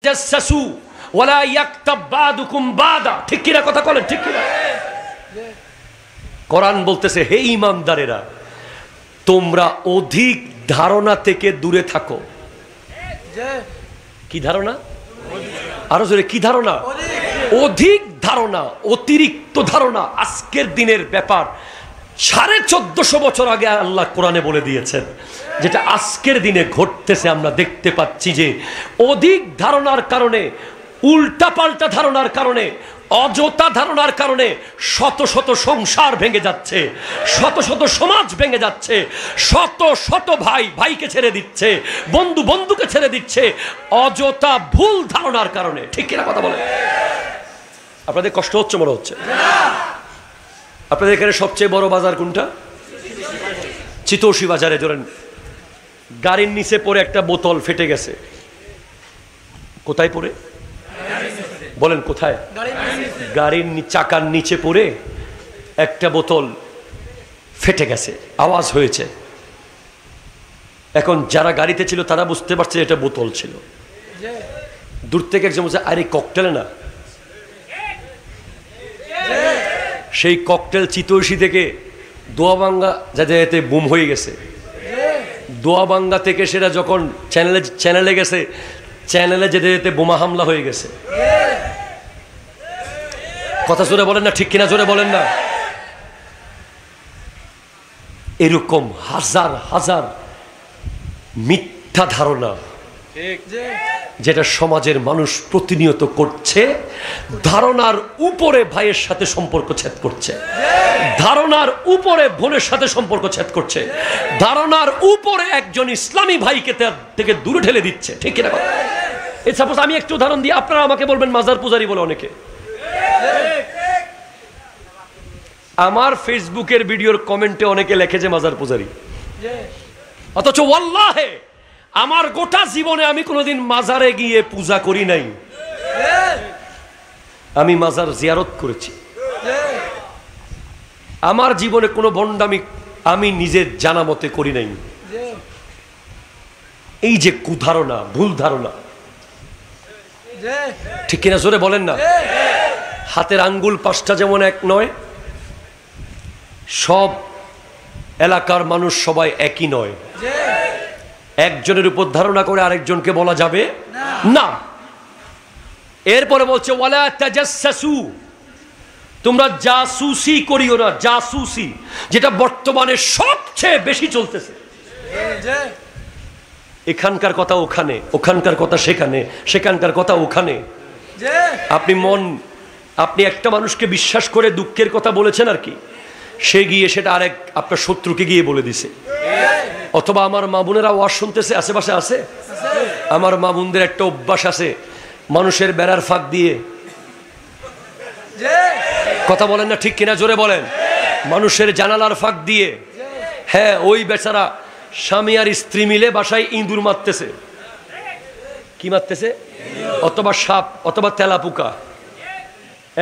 জাসসু ওয়ালা ইয়াকতাব বাদুকুম বাদা। ঠিক কিনা কথা বলেন, ঠিক কিনা? কোরআন বলতেছে, হে ঈমানদারেরা, তোমরা অধিক ধারণা থেকে দূরে থাকো। কি ধারণা? আরো জোরে, কি ধারণা? অধিক ধারণা, অতিরিক্ত ধারণা আজকের দিনের ব্যাপার। 1450 বছর আগে আল্লাহ কোরআনে বলে দিয়েছেন, যেটা আজকের দিনে ঘটতেছে। আমরা দেখতে পাচ্ছি যে অধিক ধারণার কারণে, উল্টাপাল্টা ধারণার কারণে, অযথা ধারণার কারণে শত শত সংসার ভেঙে যাচ্ছে, শত শত সমাজ ভেঙে যাচ্ছে, শত শত ভাই ভাইকে ছেড়ে দিচ্ছে, বন্ধু বন্ধুকে ছেড়ে দিচ্ছে, অযথা ভুল ধারণার কারণে। ঠিক কিনা কথা বলে? আপনাদের কষ্ট হচ্ছে মনে হচ্ছে? আপনাদের এখানে সবচেয়ে বড় বাজার কোনটা? চিতৌসী বাজারে। ধরেন গাড়ির নিচে পড়ে একটা বোতল ফেটে গেছে। কোথায় পড়ে বলেন? কোথায়? গাড়ির চাকার নিচে পড়ে একটা বোতল ফেটে গেছে, আওয়াজ হয়েছে। এখন যারা গাড়িতে ছিল তারা বুঝতে পারছে এটা বোতল ছিল। দূর থেকে একজন বলছে, আরে ককটেল না। সেই ককটেল চিতৌসী থেকে দোয়াবাঙ্গা যাতে বুম হয়ে গেছে। দোয়াবাঙ্গা থেকে সেটা যখন চ্যানেলে গেছে, চ্যানেলে যেতে যেতে বোমা হামলা হয়ে গেছে। কথা জোরে বলেন না, ঠিক কিনা জোরে বলেন না? এরকম হাজার হাজার মিথ্যা ধারণা যেটা সমাজের মানুষ প্রতিনিয়ত করছে। ধারণার উপরে ভাইয়ের সাথে সম্পর্ক ছেদ করছে, ধারণার উপরে বোনের সাথে সম্পর্ক ছেদ করছে, ধারণার উপরে একজন ইসলামী ভাইকে থেকে দূরে ঠেলে দিচ্ছে। ঠিক কিনা? এই সাপোজ আমি একটু উদাহরণ দিই, আপনারা আমাকে বলবেন মাজার পূজারি বলে অনেকে। আমার ফেসবুকের ভিডিওর কমেন্টে অনেকে লেখে যে মাজার পূজারি, অথচ ওয়াল্লাহে আমার গোটা জীবনে আমি কোনোদিন মাজারে গিয়ে পূজা করি নাই। আমি মাজার জিয়ারত করেছি। আমার জীবনে কোনো ভণ্ডামি আমি নিজের জানা মতে করি নাই। এই যে কুধারণা, ভুল ধারণা, ঠিক কিনা জোরে বলেন না? হাতের আঙ্গুল 5টা যেমন এক নয়, সব এলাকার মানুষ সবাই একই নয়। একজনের উপর ধারণা করে আরেকজনকে বলা যাবে না। এরপরে বলছে ওয়ালা তাজাসসু, তোমরা জাসুসি করিও না। জাসুসি যেটা বর্তমানে সবচেয়ে বেশি চলতেছে। এখানকার কথা ওখানে, ওখানকার কথা সেখানে, সেখানকার কথা ওখানে। আপনি একটা মানুষকে বিশ্বাস করে দুঃখের কথা বলেছেন আর কি, সে গিয়ে সেটা আরেক আপনার শত্রুকে গিয়ে বলে দিছে। অথবা আমার মা বোনেরা ওয়াজ শুনতেছে, আশেপাশে আছে, আমার মা বোনদের একটা অভ্যাস আছে, মানুষের বেড়ার ফাঁক দিয়ে, কথা বলেন না ঠিক কিনা জোরে বলেন, মানুষের জানালার ফাঁক দিয়ে, হ্যাঁ ওই বেচারা স্বামী আর স্ত্রী মিলে বাসায় ইঁদুর মারতেছে। কি মারতেছে? অথবা সাপ, অথবা তেলাপোকা।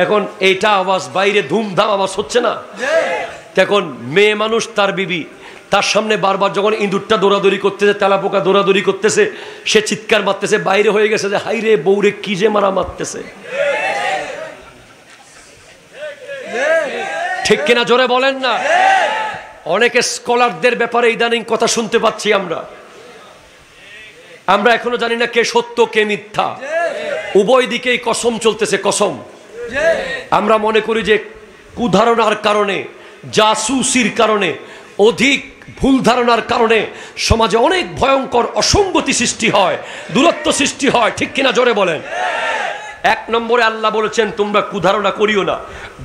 এখন এইটা আওয়াজ বাইরে ধুমধাম আওয়াজ হচ্ছে না? এখন মেয়ে মানুষ তার বিবি তার সামনে বারবার যখন ইঁদুরটা দৌড়াদৌড়ি করতেছে, তেলাপোকা দৌড়াদৌড়ি করতেছে, সে চিৎকার মারতেছে, বাইরে হয়ে গেছে যে হাই রে বউরে কি যে মারা মারতেছে। ঠিক কিনা জোরে বলেন না? অনেকে স্কলারদের ব্যাপারে ইদানিং কথা শুনতে পাচ্ছি আমরা এখনো জানি না কে সত্য কে মিথ্যা। উভয় দিকেই কসম চলতেছে, কসম। আমরা মনে করি যে কুধারণার কারণে, জাসুসির কারণে, অধিক ভুল ধারণার কারণে সমাজে অনেক ভয়ঙ্কর অসঙ্গতি সৃষ্টি হয়, দূরত্ব সৃষ্টি হয়। ঠিক কিনা জোরে বলেন? 1 নম্বরে আল্লাহ বলেছেন তোমরা কুধারণা করিও না।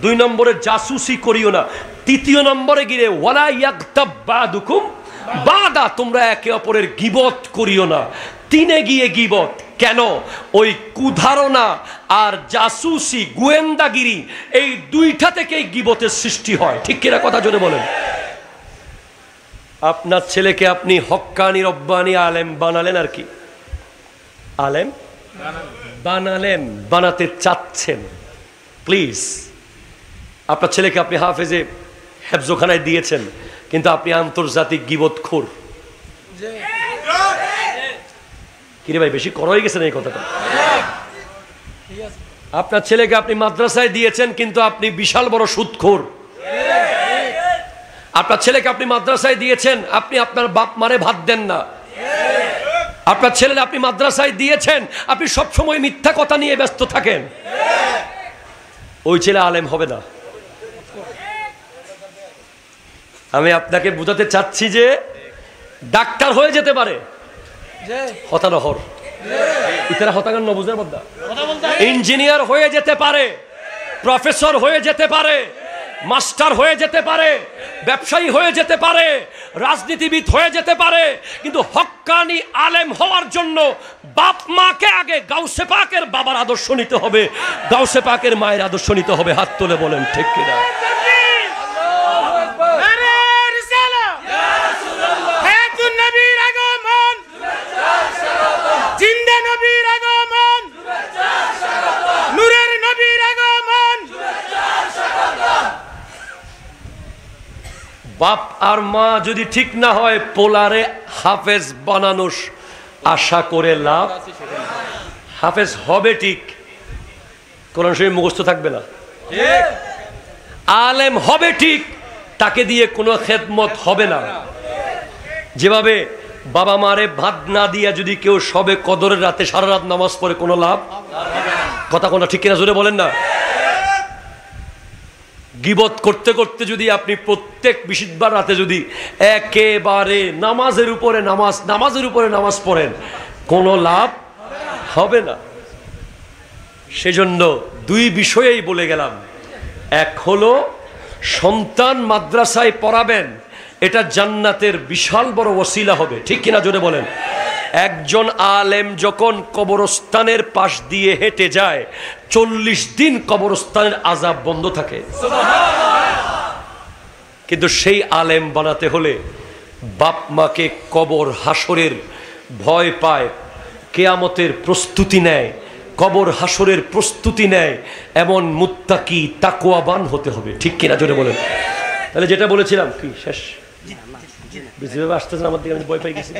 2 নম্বরে জাসুসি করিও না। 3 নম্বরে গিয়ে ওয়ালা ইয়াগতাব বাদুকুম বাদা, তোমরা একে অপরের গীবত করিও না। 3 গিয়ে গীবত কেন? ওই কুধারণা আর জাসুসি, গোয়েন্দাগিরি, এই 2টা থেকেই গীবতের সৃষ্টি হয়। ঠিক কিনা কথা জোরে বলেন? আপনার ছেলেকে আপনি হক্কানি রব্বানি আলেম বানালেন আর কি, আলেম বানালেন, বানাতে চাচ্ছেন। প্লিজ, আপনার ছেলেকে আপনি হাফেজে হেফজোখানায় দিয়েছেন, কিন্তু আপনি আন্তর্জাতিক গীবতখোর। কিরে ভাই বেশি করা হয়ে গেছে না এই কথাটা? আপনার ছেলেকে আপনি মাদ্রাসায় দিয়েছেন, কিন্তু আপনি বিশাল বড় সুদখোর। আপনার ছেলেকে আপনি মাদ্রাসায় দিয়েছেন, আপনি আপনার বাপ মারে ভাত দেন না। আপনার ছেলে আপনি মাদ্রাসায় দিয়েছেন, আপনি সবসময় মিথ্যা কথা নিয়ে ব্যস্ত থাকেন। ওই ছেলে আলেম হবে না। আমি আপনাকে বোঝাতে চাচ্ছি যে ডাক্তার হয়ে যেতে পারে, হতানহর ইতারা হতাগান নবুজের মধ্যে ইঞ্জিনিয়ার হয়ে যেতে পারে, প্রফেসর হয়ে যেতে পারে, মাস্টার হয়ে যেতে পারে, ব্যবসায়ী হয়ে যেতে পারে, রাজনীতিবিদ হয়ে যেতে পারে, কিন্তু হক্কানি আলেম হওয়ার জন্য বাপ মাকে আগে গাউসে পাকের বাবার আদর্শ নিতে হবে, গাউসে পাকের মায়ের আদর্শ নিতে হবে। হাত তুলে বলেন ঠিক কিনা? বাপ আর মা যদি ঠিক না হয়, পোলারে হাফেজ বানানোর আশা করে লাভ। হাফেজ হবে ঠিক, কোরআন শরীফ মুখস্থ থাকবে না। আলেম হবে ঠিক, তাকে দিয়ে কোনো খেদমত হবে না। যেভাবে বাবা মারে ভাত না দিয়া যদি কেউ সবে কদরের রাতে সারা রাত নামাজ পড়ে, কোনো লাভ। কথা কোনটা ঠিক কিনা জোরে বলেন না। গীবত করতে করতে যদি আপনি প্রত্যেক বিশুদ্ধবার রাতে যদি একেবারে নামাজের উপরে নামাজ পড়েন, কোনো লাভ হবে না। সেজন্য দুই বিষয়েই বলে গেলাম। এক হলো সন্তান মাদ্রাসায় পড়াবেন, এটা জান্নাতের বিশাল বড় ওসিলা হবে, ঠিক কিনা জোরে বলেন। একজন আলেম যখন কবরস্থানের পাশ দিয়ে হেঁটে যায়, 40 দিন কবরস্থানের আযাব বন্ধ থাকে। কিন্তু সেই আলেম বানাতে হলে বাপ মাকে কবর হাসরের ভয় পায়, কিয়ামতের প্রস্তুতি নেয়, কবর হাসরের প্রস্তুতি নেয়, এমন মুত্তাকি তাকওয়াবান হতে হবে, ঠিক কিনা জোরে বলেন। তাহলে যেটা বলেছিলাম কি শেষ? বেশিভাবে আসতেছেন আমার দিকে, আমি ভয় পাই গেছি।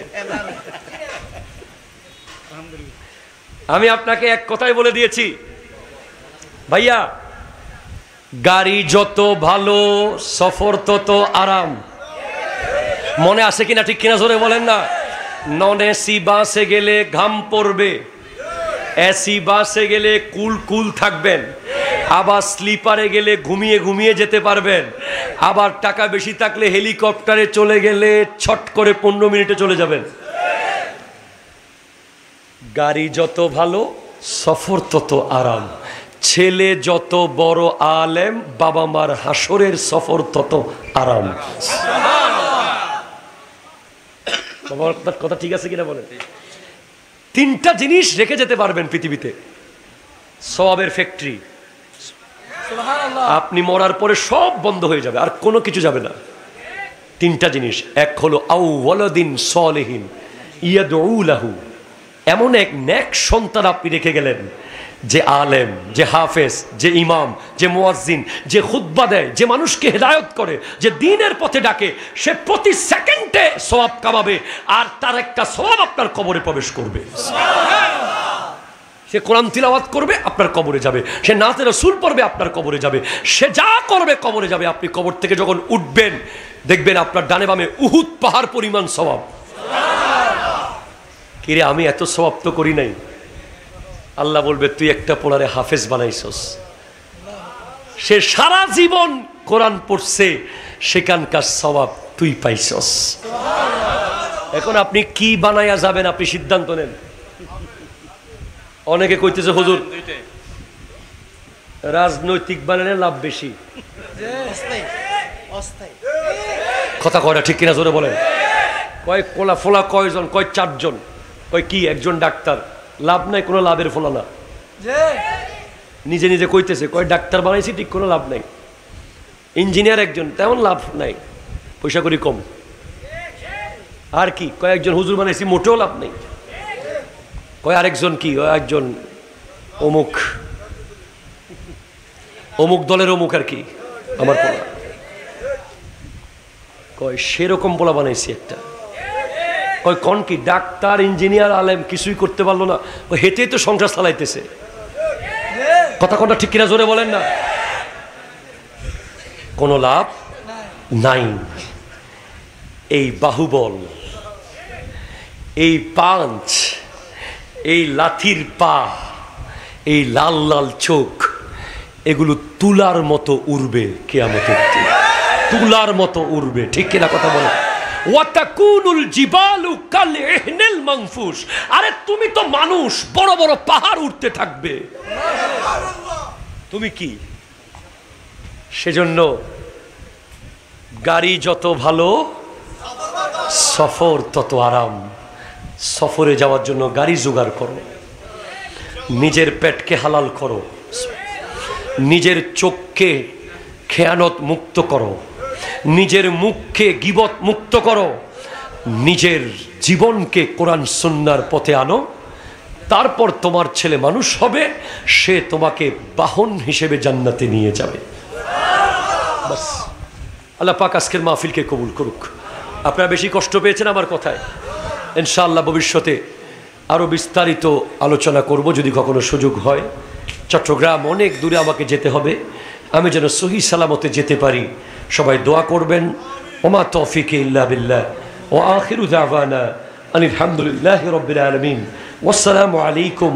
আমি আপনাকে এক কথাই বলে দিয়েছি ভাইয়া, গাড়ি যত ভালো সফর তত আরাম। মনে আছে কিনা ঠিক কিনা জোরে বলেন না। নন এসি বাসে গেলে ঘাম পড়বে, এসি বাসে গেলে কুল কুল থাকবেন, আবার স্লিপারে গেলে ঘুমিয়ে ঘুমিয়ে যেতে পারবেন, আবার টাকা বেশি থাকলে হেলিকপ্টারে চলে গেলে ছট করে 15 মিনিটে চলে যাবেন। গাড়ি যত ভালো সফর তত আরাম। ছেলে যত বড় আলেম, বাবা মার হাসরের সফর তত আরাম। কথা ঠিক আছে কিনা বলেন? তিনটা জিনিস রেখে যেতে পারবেন পৃথিবীতে, সওয়াবের ফ্যাক্টরি। আপনি মরার পরে সব বন্ধ হয়ে যাবে, আর কোনো কিছু যাবে না। তিনটা জিনিস, এক হলো আউওয়ালাদিন সালিহিন ইয়াদউ লাহু, এমন এক নেক সন্তান আপনি রেখে গেলেন, যে আলেম, যে হাফেজ, যে ইমাম, যে মুয়াজ্জিন, যে খুতবা দেয়, যে মানুষকে হেদায়েত করে, যে দ্বীনের পথে ডাকে, সে প্রতি সেকেন্ডে সওয়াব কামাবে, আর তার একটা সওয়াব আপনার কবরে প্রবেশ করবে। সে কোরআন তিলাওয়াত করবে, আপনার কবরে যাবে। সে নাতে রাসূল পড়বে, আপনার কবরে যাবে। সে যা করবে কবরে যাবে। আপনি কবর থেকে যখন উঠবেন, দেখবেন আপনার ডানে বামে উহুদ পাহাড় পরিমাণ সওয়াব। কিরে, আমি এত সওয়াব তো করি নাই। আল্লাহ বলবে, তুই একটা পোলারে হাফেজ বানাইছস। সে সারা জীবন কোরআন পড়ছে, সেখানকার সওয়াব তুই পাইছস। এখন আপনি কি বানাইয়া যাবেন, আপনি সিদ্ধান্ত নেন। অনেকে কইতেছে, হুজুর রাজনৈতিক বানালে লাভ বেশি। কথা কয়টা ঠিক কিনা জোরে বলেন। কয় কোলা ফোলা কয়জন? কয় 4 জন। কয় কি? একজন ডাক্তার। লাভ নাই, কোনো লাভের ফোলা না। নিজে নিজে কইতেছে, কয় ডাক্তার বানাইছি ঠিক, কোনো লাভ নাই। ইঞ্জিনিয়ার একজন, তেমন লাভ নাই, পয়সা করি কম। আর কি? কয় একজন হুজুর বানাইছি, মোটেও লাভ নেই। কয় আরেকজন কি? একজন অমুক অমুক দলের অমুক, আর কি আমার পোলা। কয় সেরকম পোলা বানাইছি একটা। ওই কোন কি ডাক্তার ইঞ্জিনিয়ার আলেম কিছুই করতে পারলো না, ওই হেঁটেই তো সংসার চালাইতেছে। কথা কোনটা ঠিক কিনা জোরে বলেন না। কোনো লাভ নাই। এই বাহুবল, এই পাঞ্চ, এই লাঠির পা, এই লাল লাল চোখ, এগুলো তুলার মতো উড়বে কিয়ামতের দিন, তুলার মতো উড়বে। ঠিক কিনা কথা বলে? ওয়াতাকুনুল জিবালু কাল ইহনিল মানফুস। আরে তুমি তো মানুষ, বড় বড় পাহাড় উঠতে থাকবে, তুমি কি? সেজন্য গাড়ি যত ভালো সফর তত আরাম। সফরে যাওয়ার জন্য গাড়ি জোগাড় করো, নিজের পেটকে হালাল করো, নিজের চোখকে খেয়ানত মুক্ত করো, নিজের মুখকে গীবত মুক্ত করো, নিজের জীবনকে কোরআন সুন্নাহর পথে আনো। তারপর তোমার ছেলে মানুষ হবে, সে তোমাকে বাহন হিসেবে জান্নাতে নিয়ে যাবে। বাস, আল্লাহ পাক আজকের মাহফিলকে কবুল করুক। আপনারা বেশি কষ্ট পেয়েছেন আমার কথায়। ইনশাআল্লাহ ভবিষ্যতে আরও বিস্তারিত আলোচনা করব যদি কখনো সুযোগ হয়। চট্টগ্রাম অনেক দূরে আমাকে যেতে হবে, আমি যেন সহি সালামতে যেতে পারি। সবাই দোয়া করবেন। ওমা তৌফিকে ইল্লা বিল্লাহ ওয়া আখিরু দাওয়ানা আনিল হামদুলিল্লাহি রাব্বিল আলামিন। ওয়াসসালামু আলাইকুম।